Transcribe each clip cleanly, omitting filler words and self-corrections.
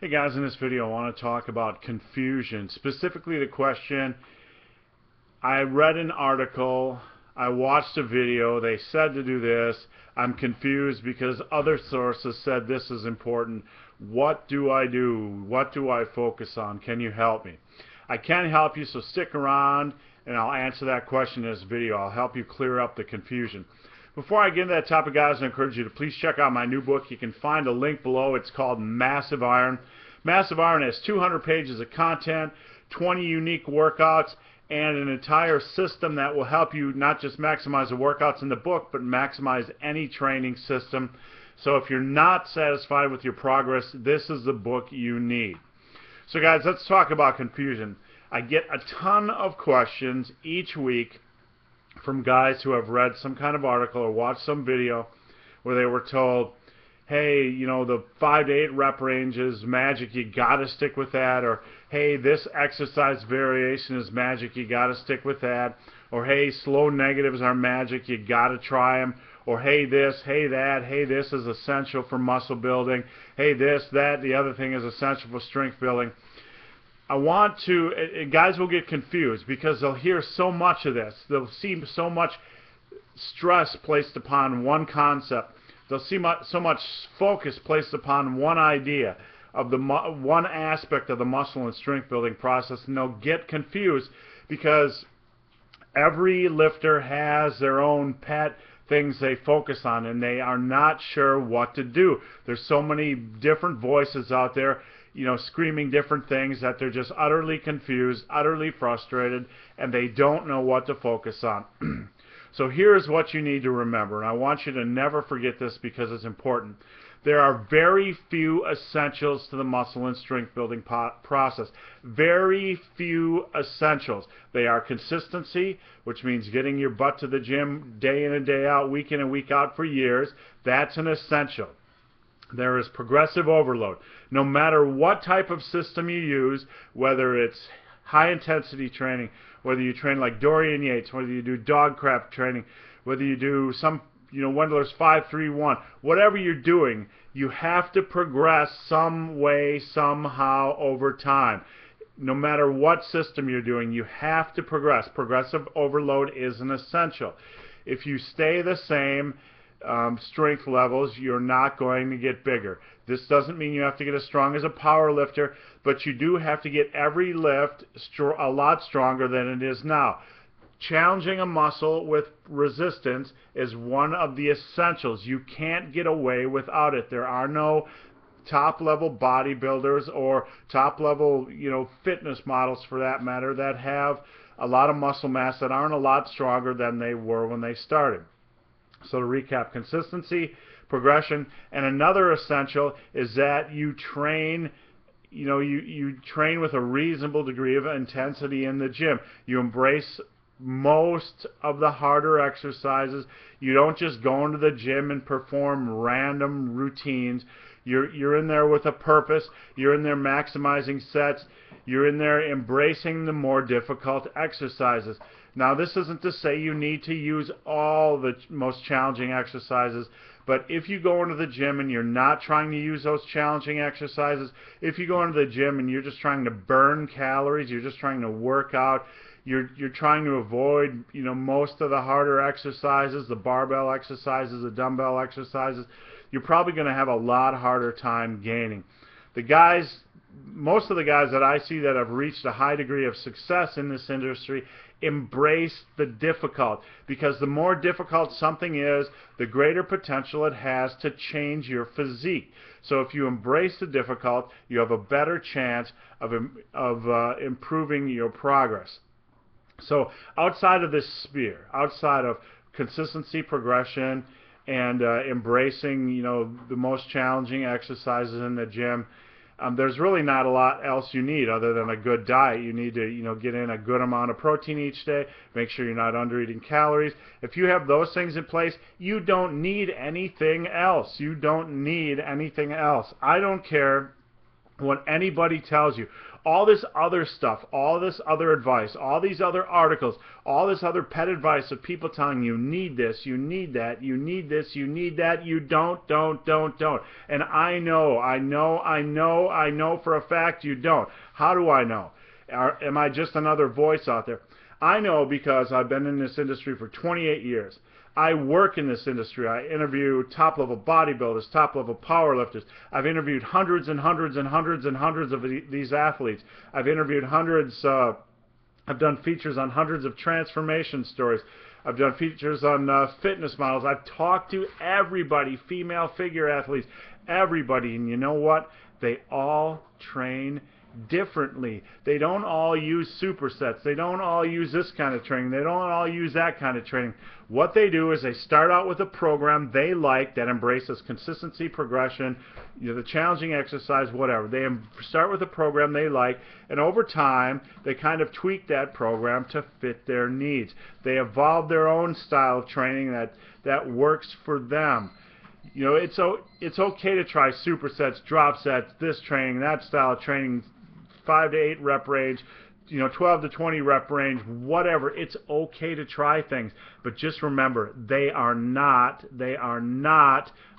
Hey guys, in this video I want to talk about confusion, specifically the question, I read an article, I watched a video, they said to do this, I'm confused because other sources said this is important. What do I do? What do I focus on? Can you help me? I can help you, so stick around and I'll answer that question in this video. I'll help you clear up the confusion. Before I get into that topic, guys, I encourage you to please check out my new book. You can find a link below. It's called Massive Iron. Massive Iron has 200 pages of content, 20 unique workouts, and an entire system that will help you not just maximize the workouts in the book, but maximize any training system. So if you're not satisfied with your progress, this is the book you need. So guys, let's talk about confusion. I get a ton of questions each week from guys who have read some kind of article or watched some video where they were told, hey, you know, the 5 to 8 rep range is magic, you gotta stick with that, or hey, this exercise variation is magic, you gotta stick with that, or hey, slow negatives are magic, you gotta try them, or hey this, hey that, hey this is essential for muscle building, hey this, that, the other thing is essential for strength building. Guys will get confused because they'll hear so much of this. They'll see so much stress placed upon one concept. They'll see so much focus placed upon one idea of the one aspect of the muscle and strength building process, and they'll get confused because every lifter has their own pet things they focus on, and they are not sure what to do. There's so many different voices out there, you know, screaming different things that they're just utterly confused, utterly frustrated, and they don't know what to focus on. So here's what you need to remember, and I want you to never forget this because it's important. There are very few essentials to the muscle and strength building process. Very few essentials. They are consistency, which means getting your butt to the gym day in and day out, week in and week out for years. That's an essential. There is progressive overload. No matter what type of system you use, whether it's high intensity training, whether you train like Dorian Yates, whether you do dog crap training, whether you do some, you know, Wendler's 5-3-1, whatever you're doing, you have to progress some way, somehow over time. No matter what system you're doing, you have to progress. Progressive overload is an essential. If you stay the same strength levels, you're not going to get bigger. This doesn't mean you have to get as strong as a power lifter, but you do have to get every lift a lot stronger than it is now. Challenging a muscle with resistance is one of the essentials. You can't get away without it. There are no top-level bodybuilders or top-level, you know, fitness models for that matter that have a lot of muscle mass that aren't a lot stronger than they were when they started. So to recap, consistency, progression, and another essential is that you train, you know, you train with a reasonable degree of intensity in the gym. You embrace most of the harder exercises. You don't just go into the gym and perform random routines. You're in there with a purpose. You're in there maximizing sets. You're in there embracing the more difficult exercises. Now, this isn't to say you need to use all the most challenging exercises, but if you go into the gym and you're not trying to use those challenging exercises, if you go into the gym and you're just trying to burn calories, you're just trying to work out, you're trying to avoid, you know, most of the harder exercises, the barbell exercises, the dumbbell exercises, you're probably going to have a lot harder time gaining. Most of the guys that I see that have reached a high degree of success in this industry embrace the difficult, because the more difficult something is, the greater potential it has to change your physique. So if you embrace the difficult, you have a better chance of improving your progress. So outside of this sphere, outside of consistency, progression, and embracing, you know, the most challenging exercises in the gym, there's really not a lot else you need other than a good diet. You need to, you know, get in a good amount of protein each day. Make sure you're not under eating calories. If you have those things in place, you don't need anything else. You don't need anything else. I don't care what anybody tells you. all this other stuff, all this other advice, all these other articles, all this other pet advice of people telling you need this, you need that, you need this, you need that, you don't. And I know for a fact you don't. How do I know? Am I just another voice out there? I know because I've been in this industry for 28 years. I work in this industry. I interview top-level bodybuilders, top-level powerlifters. I've interviewed hundreds and hundreds and hundreds and hundreds of these athletes. I've interviewed hundreds. I've done features on hundreds of transformation stories. I've done features on fitness models. I've talked to everybody, female figure athletes, everybody. And you know what? They all train differently. They don't all use supersets. They don't all use this kind of training. They don't all use that kind of training. What they do is they start out with a program they like that embraces consistency, progression, the challenging exercise, whatever. They start with a program they like, and over time they kind of tweak that program to fit their needs. They evolve their own style of training that works for them. It's okay to try supersets, drop sets, this training, that style of training, 5 to 8 rep range, 12 to 20 rep range, whatever. It's okay to try things, but just remember, they are not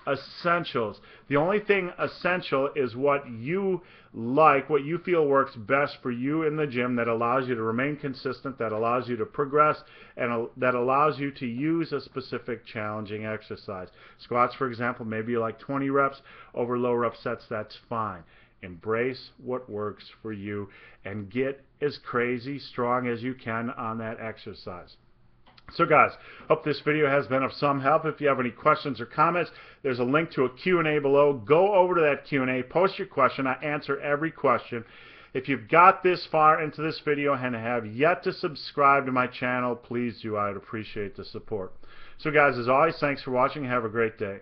essentials. The only thing essential is what you like, what you feel works best for you in the gym, that allows you to remain consistent, that allows you to progress, and that allows you to use a specific challenging exercise. Squats, for example, maybe you like 20 reps over low rep sets. That's fine. Embrace what works for you and get as crazy strong as you can on that exercise. So guys, hope this video has been of some help. If you have any questions or comments, there's a link to a Q&A below. Go over to that Q&A, post your question. I answer every question. If you've got this far into this video and have yet to subscribe to my channel, please do. I would appreciate the support. So guys, as always, thanks for watching. Have a great day.